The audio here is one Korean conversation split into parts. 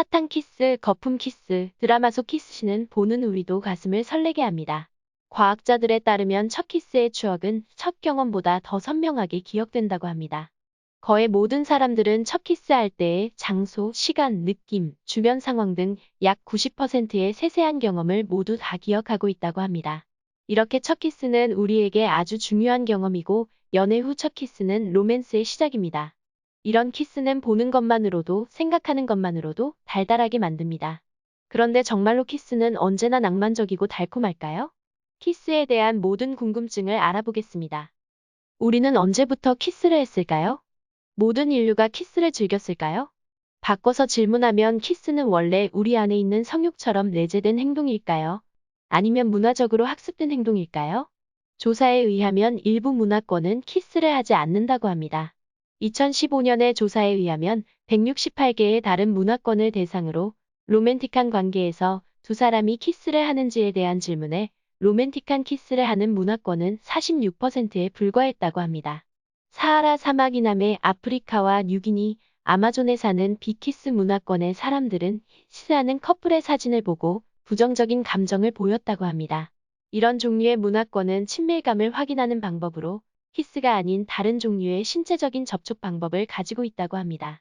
사탕 키스, 거품 키스, 드라마 속 키스신은 보는 우리도 가슴을 설레게 합니다. 과학자들에 따르면 첫 키스의 추억은 첫 경험보다 더 선명하게 기억된다고 합니다. 거의 모든 사람들은 첫 키스할 때의 장소, 시간, 느낌, 주변 상황 등 약 90%의 세세한 경험을 모두 다 기억하고 있다고 합니다. 이렇게 첫 키스는 우리에게 아주 중요한 경험이고 연애 후 첫 키스는 로맨스의 시작입니다. 이런 키스는 보는 것만으로도 생각하는 것만으로도 달달하게 만듭니다. 그런데 정말로 키스는 언제나 낭만적이고 달콤할까요? 키스에 대한 모든 궁금증을 알아보겠습니다. 우리는 언제부터 키스를 했을까요? 모든 인류가 키스를 즐겼을까요? 바꿔서 질문하면 키스는 원래 우리 안에 있는 성욕처럼 내재된 행동일까요? 아니면 문화적으로 학습된 행동일까요? 조사에 의하면 일부 문화권은 키스를 하지 않는다고 합니다. 2015년의 조사에 의하면 168개의 다른 문화권을 대상으로 로맨틱한 관계에서 두 사람이 키스를 하는지에 대한 질문에 로맨틱한 키스를 하는 문화권은 46%에 불과했다고 합니다. 사하라 사막 이남의 아프리카와 뉴기니, 아마존에 사는 비키스 문화권의 사람들은 키스하는 커플의 사진을 보고 부정적인 감정을 보였다고 합니다. 이런 종류의 문화권은 친밀감을 확인하는 방법으로 키스가 아닌 다른 종류의 신체적인 접촉 방법을 가지고 있다고 합니다.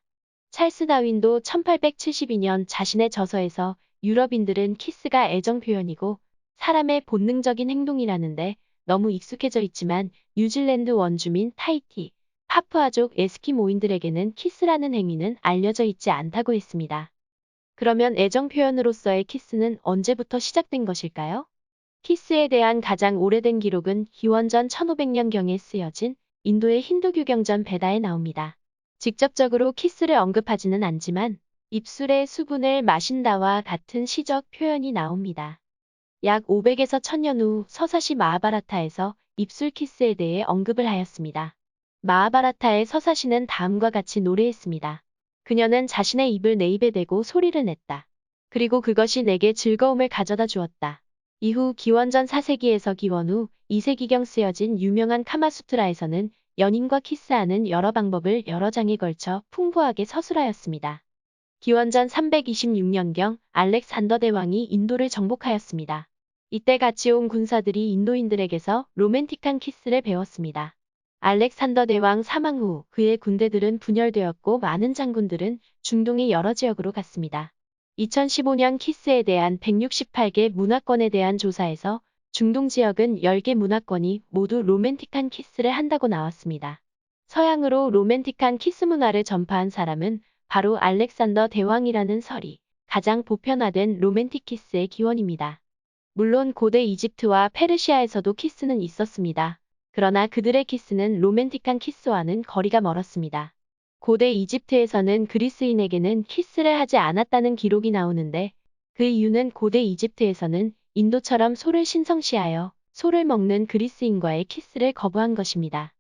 찰스 다윈도 1872년 자신의 저서에서 유럽인들은 키스가 애정 표현이고 사람의 본능적인 행동이라는데 너무 익숙해져 있지만 뉴질랜드 원주민 타히티, 파푸아족 에스키모인들에게는 키스라는 행위는 알려져 있지 않다고 했습니다. 그러면 애정 표현으로서의 키스는 언제부터 시작된 것일까요? 키스에 대한 가장 오래된 기록은 기원전 1500년경에 쓰여진 인도의 힌두교 경전 베다에 나옵니다. 직접적으로 키스를 언급하지는 않지만 입술의 수분을 마신다와 같은 시적 표현이 나옵니다. 약 500에서 1000년 후 서사시 마하바라타에서 입술 키스에 대해 언급을 하였습니다. 마하바라타의 서사시는 다음과 같이 노래했습니다. 그녀는 자신의 입을 내 입에 대고 소리를 냈다. 그리고 그것이 내게 즐거움을 가져다 주었다. 이후 기원전 4세기에서 기원 후 2세기경 쓰여진 유명한 카마수트라에서는 연인과 키스하는 여러 방법을 여러 장에 걸쳐 풍부하게 서술하였습니다. 기원전 326년경 알렉산더 대왕이 인도를 정복하였습니다. 이때 같이 온 군사들이 인도인들에게서 로맨틱한 키스를 배웠습니다. 알렉산더 대왕 사망 후 그의 군대들은 분열되었고 많은 장군들은 중동의 여러 지역으로 갔습니다. 2015년 키스에 대한 168개 문화권에 대한 조사에서 중동 지역은 10개 문화권이 모두 로맨틱한 키스를 한다고 나왔습니다. 서양으로 로맨틱한 키스 문화를 전파한 사람은 바로 알렉산더 대왕이라는 설이 가장 보편화된 로맨틱 키스의 기원입니다. 물론 고대 이집트와 페르시아에서도 키스는 있었습니다. 그러나 그들의 키스는 로맨틱한 키스와는 거리가 멀었습니다. 고대 이집트에서는 그리스인에게는 키스를 하지 않았다는 기록이 나오는데 그 이유는 고대 이집트에서는 인도처럼 소를 신성시하여 소를 먹는 그리스인과의 키스를 거부한 것입니다.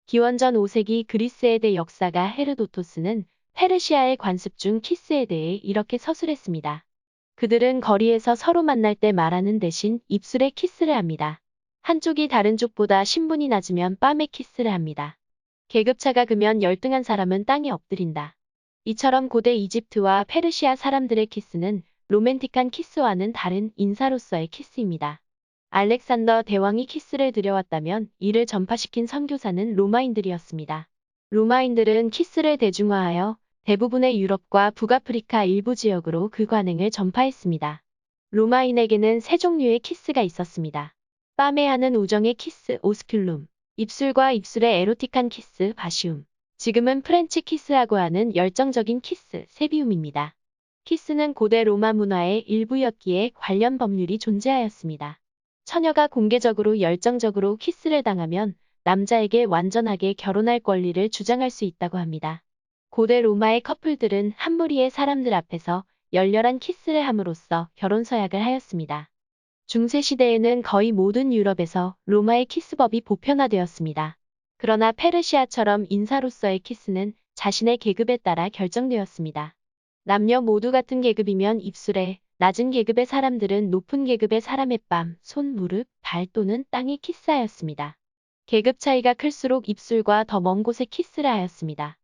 기원전 5세기 그리스에 대해 역사가 헤르도토스는 페르시아의 관습 중 키스에 대해 이렇게 서술했습니다. 그들은 거리에서 서로 만날 때 말하는 대신 입술에 키스를 합니다. 한쪽이 다른 쪽보다 신분이 낮으면 뺨에 키스를 합니다. 계급차가 크면 열등한 사람은 땅에 엎드린다. 이처럼 고대 이집트와 페르시아 사람들의 키스는 로맨틱한 키스와는 다른 인사로서의 키스입니다. 알렉산더 대왕이 키스를 들여왔다면 이를 전파시킨 선교사는 로마인들이었습니다. 로마인들은 키스를 대중화하여 대부분의 유럽과 북아프리카 일부 지역으로 그 관행을 전파했습니다. 로마인에게는 세 종류의 키스가 있었습니다. 뺨에 하는 우정의 키스 오스큘룸, 입술과 입술의 에로틱한 키스 바시움, 지금은 프렌치 키스라고 하는 열정적인 키스 세비움입니다. 키스는 고대 로마 문화의 일부였기에 관련 법률이 존재하였습니다. 처녀가 공개적으로 열정적으로 키스를 당하면 남자에게 완전하게 결혼할 권리를 주장할 수 있다고 합니다. 고대 로마의 커플들은 한 무리의 사람들 앞에서 열렬한 키스를 함으로써 결혼 서약을 하였습니다. 중세시대에는 거의 모든 유럽에서 로마의 키스법이 보편화되었습니다. 그러나 페르시아처럼 인사로서의 키스는 자신의 계급에 따라 결정되었습니다. 남녀 모두 같은 계급이면 입술에, 낮은 계급의 사람들은 높은 계급의 사람의 뺨, 손, 무릎, 발 또는 땅에 키스하였습니다. 계급 차이가 클수록 입술과 더 먼 곳에 키스를 하였습니다.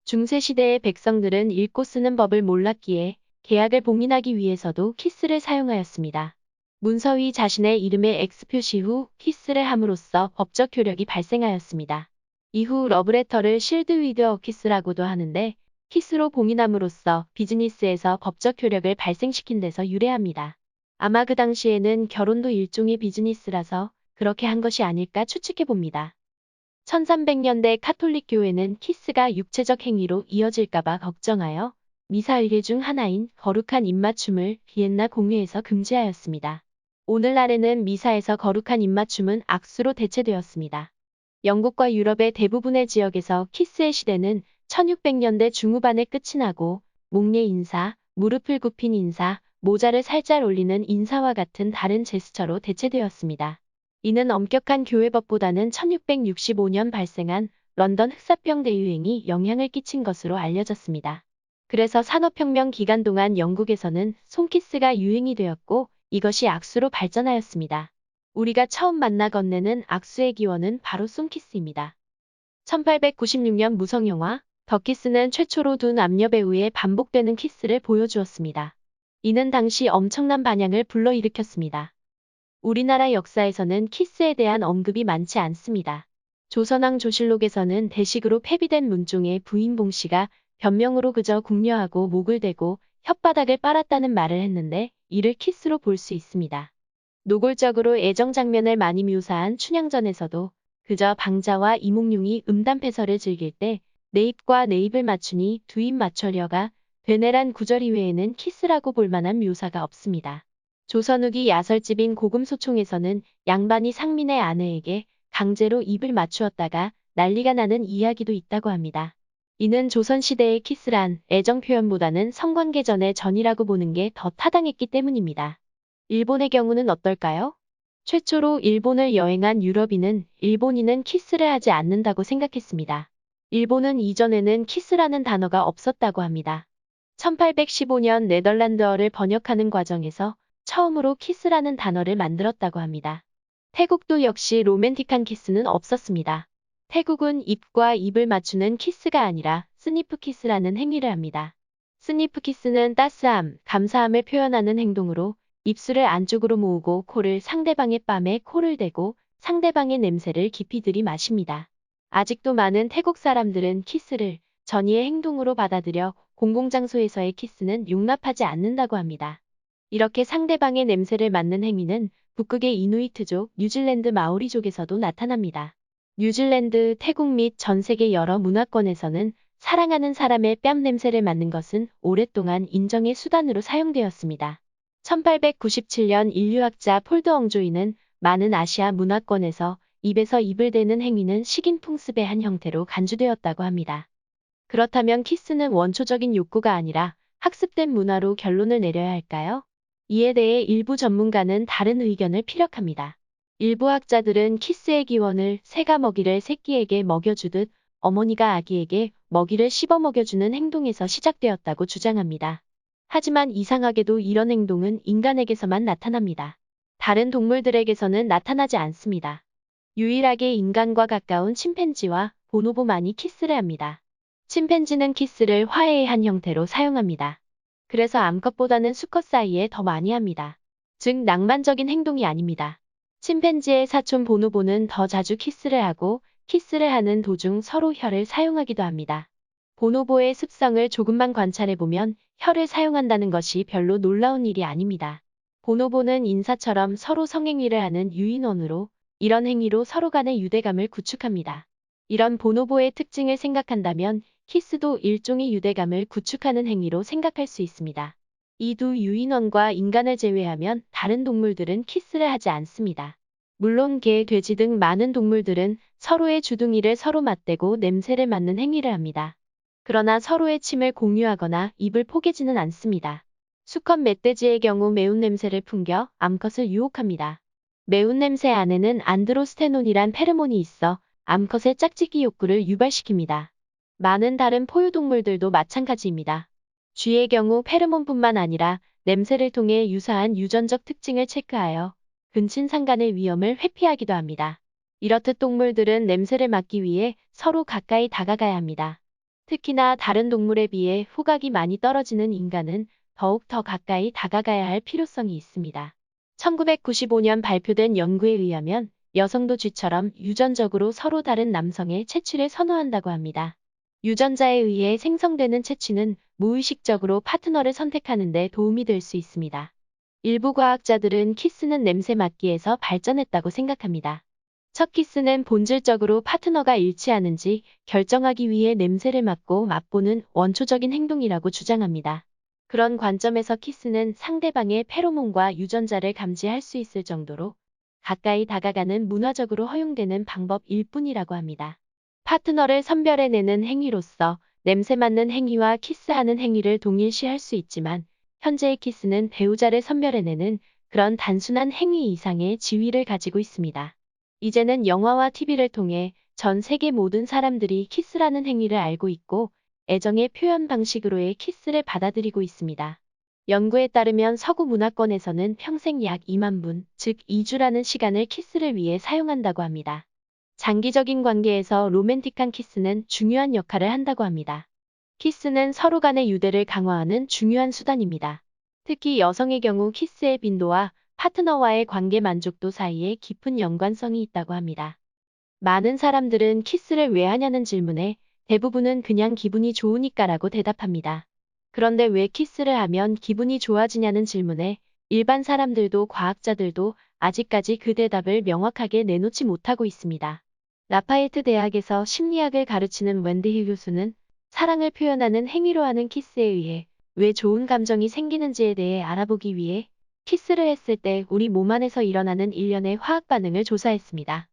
중세시대의 백성들은 읽고 쓰는 법을 몰랐기에 계약을 봉인하기 위해서도 키스를 사용하였습니다. 문서위 자신의 이름의 X 표시 후 키스를 함으로써 법적 효력이 발생하였습니다. 이후 러브레터를 실드 위드 어 키스라고도 하는데 키스로 봉인함으로써 비즈니스에서 법적 효력을 발생시킨 데서 유래합니다. 아마 그 당시에는 결혼도 일종의 비즈니스라서 그렇게 한 것이 아닐까 추측해봅니다. 1300년대 카톨릭 교회는 키스가 육체적 행위로 이어질까봐 걱정하여 미사 의례 중 하나인 거룩한 입맞춤을 비엔나 공회에서 금지하였습니다. 오늘날에는 미사에서 거룩한 입맞춤은 악수로 대체되었습니다. 영국과 유럽의 대부분의 지역에서 키스의 시대는 1600년대 중후반에 끝이 나고 목례 인사, 무릎을 굽힌 인사, 모자를 살짝 올리는 인사와 같은 다른 제스처로 대체되었습니다. 이는 엄격한 교회법보다는 1665년 발생한 런던 흑사병 대유행이 영향을 끼친 것으로 알려졌습니다. 그래서 산업혁명 기간 동안 영국에서는 손키스가 유행이 되었고 이것이 악수로 발전하였습니다. 우리가 처음 만나 건네는 악수의 기원은 바로 손키스입니다. 1896년 무성영화 더 키스는 최초로 두 남녀 배우의 반복되는 키스를 보여주었습니다. 이는 당시 엄청난 반향을 불러일으켰습니다. 우리나라 역사에서는 키스에 대한 언급이 많지 않습니다. 조선왕 조실록에서는 대식으로 폐비된 문종의 부인 봉씨가 변명으로 그저 궁녀하고 목을 대고 혓바닥을 빨았다는 말을 했는데 이를 키스로 볼 수 있습니다. 노골적으로 애정 장면을 많이 묘사한 춘향전에서도 그저 방자와 이몽룡이 음담패설을 즐길 때 내 입과 내 입을 맞추니 두 입 맞춰려가 되뇌란 구절 이외에는 키스라고 볼 만한 묘사가 없습니다. 조선 후기 야설집인 고금소총에서는 양반이 상민의 아내에게 강제로 입을 맞추었다가 난리가 나는 이야기도 있다고 합니다. 이는 조선시대의 키스란 애정 표현보다는 성관계 전의 전이라고 보는 게 더 타당했기 때문입니다. 일본의 경우는 어떨까요? 최초로 일본을 여행한 유럽인은 일본인은 키스를 하지 않는다고 생각했습니다. 일본은 이전에는 키스라는 단어가 없었다고 합니다. 1815년 네덜란드어를 번역하는 과정에서 처음으로 키스라는 단어를 만들었다고 합니다. 태국도 역시 로맨틱한 키스는 없었습니다. 태국은 입과 입을 맞추는 키스가 아니라 스니프 키스라는 행위를 합니다. 스니프 키스는 따스함, 감사함을 표현하는 행동으로 입술을 안쪽으로 모으고 코를 상대방의 뺨에 코를 대고 상대방의 냄새를 깊이 들이마십니다. 아직도 많은 태국 사람들은 키스를 전의의 행동으로 받아들여 공공장소에서의 키스는 용납하지 않는다고 합니다. 이렇게 상대방의 냄새를 맡는 행위는 북극의 이누이트족, 뉴질랜드 마오리족에서도 나타납니다. 뉴질랜드, 태국 및 전 세계 여러 문화권에서는 사랑하는 사람의 뺨 냄새를 맡는 것은 오랫동안 인정의 수단으로 사용되었습니다. 1897년 인류학자 폴드 엉조이는 많은 아시아 문화권에서 입에서 입을 대는 행위는 식인 풍습의 한 형태로 간주되었다고 합니다. 그렇다면 키스는 원초적인 욕구가 아니라 학습된 문화로 결론을 내려야 할까요? 이에 대해 일부 전문가는 다른 의견을 피력합니다. 일부 학자들은 키스의 기원을 새가 먹이를 새끼에게 먹여주듯 어머니가 아기에게 먹이를 씹어 먹여주는 행동에서 시작되었다고 주장합니다. 하지만 이상하게도 이런 행동은 인간에게서만 나타납니다. 다른 동물들에게서는 나타나지 않습니다. 유일하게 인간과 가까운 침팬지와 보노보만이 키스를 합니다. 침팬지는 키스를 화해의 한 형태로 사용합니다. 그래서 암컷보다는 수컷 사이에 더 많이 합니다. 즉 낭만적인 행동이 아닙니다. 침팬지의 사촌 보노보는 더 자주 키스를 하고 키스를 하는 도중 서로 혀를 사용하기도 합니다. 보노보의 습성을 조금만 관찰해보면 혀를 사용한다는 것이 별로 놀라운 일이 아닙니다. 보노보는 인사처럼 서로 성행위를 하는 유인원으로 이런 행위로 서로 간의 유대감을 구축합니다. 이런 보노보의 특징을 생각한다면 키스도 일종의 유대감을 구축하는 행위로 생각할 수 있습니다. 이 두 유인원과 인간을 제외하면 다른 동물들은 키스를 하지 않습니다. 물론 개, 돼지 등 많은 동물들은 서로의 주둥이를 서로 맞대고 냄새를 맡는 행위를 합니다. 그러나 서로의 침을 공유하거나 입을 포개지는 않습니다. 수컷 멧돼지의 경우 매운 냄새를 풍겨 암컷을 유혹합니다. 매운 냄새 안에는 안드로스테논이란 페르몬이 있어 암컷의 짝짓기 욕구를 유발시킵니다. 많은 다른 포유동물들도 마찬가지입니다. 쥐의 경우 페르몬뿐만 아니라 냄새를 통해 유사한 유전적 특징을 체크하여 근친상간의 위험을 회피하기도 합니다. 이렇듯 동물들은 냄새를 맡기 위해 서로 가까이 다가가야 합니다. 특히나 다른 동물에 비해 후각이 많이 떨어지는 인간은 더욱 더 가까이 다가가야 할 필요성이 있습니다. 1995년 발표된 연구에 의하면 여성도 쥐처럼 유전적으로 서로 다른 남성의 채취를 선호한다고 합니다. 유전자에 의해 생성되는 채취는 무의식적으로 파트너를 선택하는 데 도움이 될 수 있습니다. 일부 과학자들은 키스는 냄새 맡기에서 발전했다고 생각합니다. 첫 키스는 본질적으로 파트너가 일치하는지 결정하기 위해 냄새를 맡고 맛보는 원초적인 행동이라고 주장합니다. 그런 관점에서 키스는 상대방의 페로몬과 유전자를 감지할 수 있을 정도로 가까이 다가가는 문화적으로 허용되는 방법일 뿐이라고 합니다. 파트너를 선별해내는 행위로서 냄새 맡는 행위와 키스하는 행위를 동일시할 수 있지만 현재의 키스는 배우자를 선별해내는 그런 단순한 행위 이상의 지위를 가지고 있습니다. 이제는 영화와 TV를 통해 전 세계 모든 사람들이 키스라는 행위를 알고 있고 애정의 표현 방식으로의 키스를 받아들이고 있습니다. 연구에 따르면 서구 문화권에서는 평생 약 2만 분, 즉 2주라는 시간을 키스를 위해 사용한다고 합니다. 장기적인 관계에서 로맨틱한 키스는 중요한 역할을 한다고 합니다. 키스는 서로 간의 유대를 강화하는 중요한 수단입니다. 특히 여성의 경우 키스의 빈도와 파트너와의 관계 만족도 사이에 깊은 연관성이 있다고 합니다. 많은 사람들은 키스를 왜 하냐는 질문에 대부분은 그냥 기분이 좋으니까라고 대답합니다. 그런데 왜 키스를 하면 기분이 좋아지냐는 질문에 일반 사람들도 과학자들도 아직까지 그 대답을 명확하게 내놓지 못하고 있습니다. 라파에트 대학에서 심리학을 가르치는 웬디 힐 교수는 사랑을 표현하는 행위로 하는 키스에 의해 왜 좋은 감정이 생기는지에 대해 알아보기 위해 키스를 했을 때 우리 몸 안에서 일어나는 일련의 화학 반응을 조사했습니다.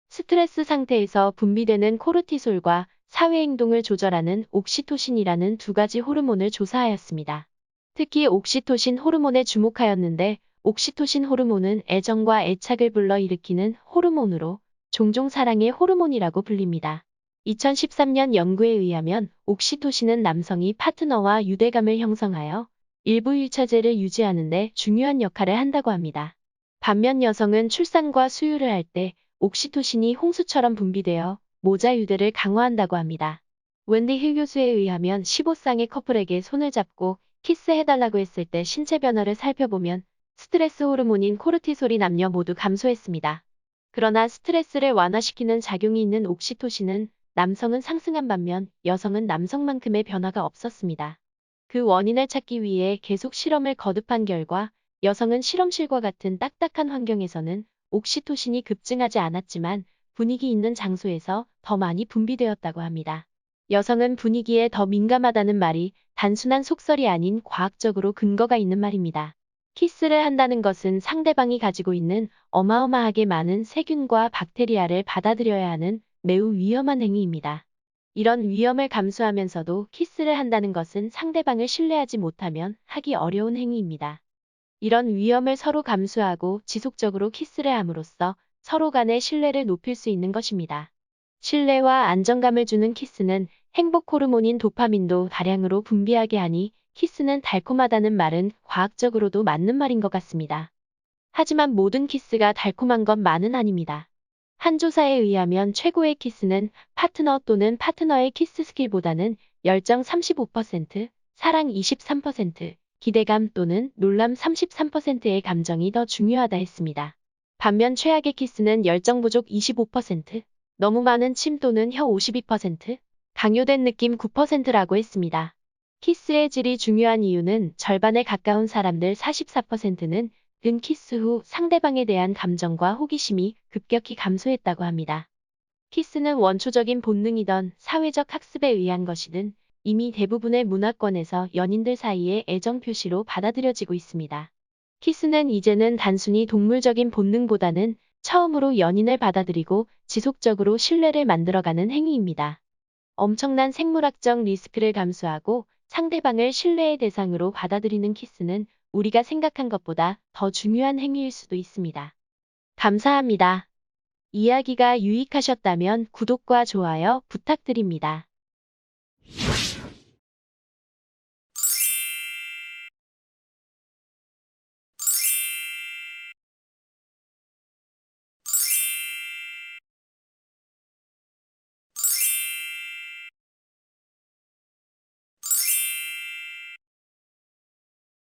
스트레스 상태에서 분비되는 코르티솔과 사회행동을 조절하는 옥시토신이라는 두 가지 호르몬을 조사하였습니다. 특히 옥시토신 호르몬에 주목하였는데 옥시토신 호르몬은 애정과 애착을 불러일으키는 호르몬으로 종종 사랑의 호르몬이라고 불립니다. 2013년 연구에 의하면 옥시토신은 남성이 파트너와 유대감을 형성하여 일부 1차제를 유지하는 데 중요한 역할을 한다고 합니다. 반면 여성은 출산과 수유를 할 때 옥시토신이 홍수처럼 분비되어 모자 유대를 강화한다고 합니다. 웬디 힐 교수에 의하면 15쌍의 커플에게 손을 잡고 키스해달라고 했을 때 신체 변화를 살펴보면 스트레스 호르몬인 코르티솔이 남녀 모두 감소했습니다. 그러나 스트레스를 완화시키는 작용이 있는 옥시토신은 남성은 상승한 반면 여성은 남성만큼의 변화가 없었습니다. 그 원인을 찾기 위해 계속 실험을 거듭한 결과 여성은 실험실과 같은 딱딱한 환경에서는 옥시토신이 급증하지 않았지만 분위기 있는 장소에서 더 많이 분비되었다고 합니다. 여성은 분위기에 더 민감하다는 말이 단순한 속설이 아닌 과학적으로 근거가 있는 말입니다. 키스를 한다는 것은 상대방이 가지고 있는 어마어마하게 많은 세균과 박테리아를 받아들여야 하는 매우 위험한 행위입니다. 이런 위험을 감수하면서도 키스를 한다는 것은 상대방을 신뢰하지 못하면 하기 어려운 행위입니다. 이런 위험을 서로 감수하고 지속적으로 키스를 함으로써 서로 간의 신뢰를 높일 수 있는 것입니다. 신뢰와 안정감을 주는 키스는 행복 호르몬인 도파민도 다량으로 분비하게 하니 키스는 달콤하다는 말은 과학적으로도 맞는 말인 것 같습니다. 하지만 모든 키스가 달콤한 것만은 아닙니다. 한 조사에 의하면 최고의 키스는 파트너 또는 파트너의 키스 스킬보다는 열정 35%, 사랑 23%, 기대감 또는 놀람 33%의 감정이 더 중요하다 했습니다. 반면 최악의 키스는 열정 부족 25%, 너무 많은 침 또는 혀 52%, 강요된 느낌 9%라고 했습니다. 키스의 질이 중요한 이유는 절반에 가까운 사람들 44%는 은 키스 후 상대방에 대한 감정과 호기심이 급격히 감소했다고 합니다. 키스는 원초적인 본능이던 사회적 학습에 의한 것이든 이미 대부분의 문화권에서 연인들 사이의 애정 표시로 받아들여지고 있습니다. 키스는 이제는 단순히 동물적인 본능보다는 처음으로 연인을 받아들이고 지속적으로 신뢰를 만들어가는 행위입니다. 엄청난 생물학적 리스크를 감수하고 상대방을 신뢰의 대상으로 받아들이는 키스는 우리가 생각한 것보다 더 중요한 행위일 수도 있습니다. 감사합니다. 이야기가 유익하셨다면 구독과 좋아요 부탁드립니다.